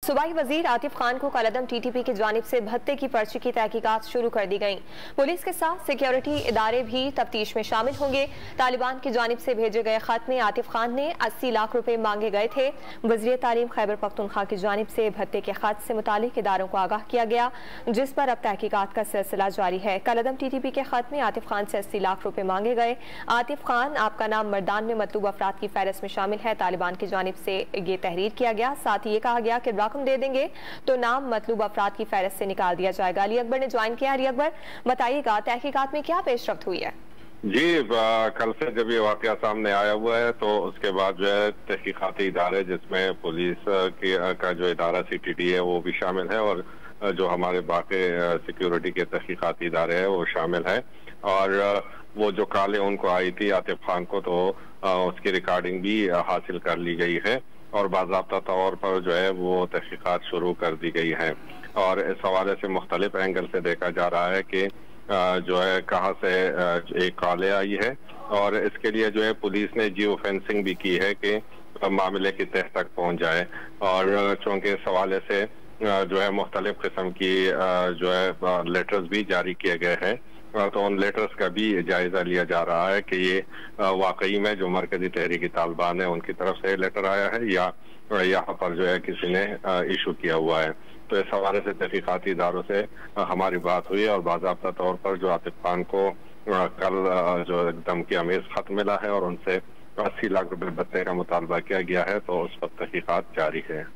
सूबाई वजीर आतिफ खान को कलअदम TTP की जानिब से भत्ते की पर्ची की तहकीकात शुरू कर दी गई। पुलिस के साथ सिक्योरिटी इदारे भी तफ्तीश में शामिल होंगे। तालिबान की जानिब से भेजे गए खत में आतिफ खान ने 80 लाख रुपए मांगे गए थे। वज़ीर तालीम खैबर पख्तूनख्वा की जानिब से भत्ते के खत से मुतालिक इदारों को आगाह किया गया, जिस पर अब तहकीकात का सिलसिला जारी है। कलअदम TTP के खत में आतिफ खान से 80 लाख रुपए मांगे गए। आतिफ खान आपका नाम मर्दान में मतलूब अफराद की फहरिस्त में शामिल है। तालिबान की जानिब से ये तहरीर किया गया। साथ ही ये कहा गया कि रकम दे देंगे तो नाम मतलूब अफराद की फहरिस्त से निकाल दिया जाएगा। अली अकबर ने ज्वाइन किया। अली अकबर, बताइएगा तहकीकात में क्या पेशरफ्त हुई है? जी, कल से जब ये वाकया सामने आया हुआ है तो उसके बाद जो है तहकीकाती इदारे, जिसमें पुलिस का जो इदारा CTD है वो भी शामिल है और जो हमारे बाकी सिक्योरिटी के तहकीकाती इदारे हैं वो शामिल है। और वो जो काले उनको आई थी आतिफ खान को, तो उसकी रिकॉर्डिंग भी हासिल कर ली गई है और बाज़ाब्ता तौर पर जो है वो तहकीकात शुरू कर दी गई है। और इस हवाले से मुख्तलिफ एंगल से देखा जा रहा है कि जो है कहाँ से एक कॉल आई है, और इसके लिए जो है पुलिस ने जियो फेंसिंग भी की है कि मामले की तह तक पहुँच जाए। और चूँकि इस हवाले से जो है मुख्तलिफ किस्म की जो है लेटर्स भी जारी किए गए हैं, तो उन लेटर्स का भी जायजा लिया जा रहा है कि ये वाकई में जो मरकजी तहरीकी तालिबान है उनकी तरफ से लेटर आया है या यहाँ पर जो है किसी ने इशू किया हुआ है। तो इस हवाले से तहकीकाती इदारों से हमारी बात हुई और बाज़ाब्ता तौर पर जो आतिफ खान को कल जो एकदम की अमेज खत मिला है और उनसे 80 लाख रुपए भत्ते का मुतालबा किया गया है, तो उस पर तहकीकात जारी है।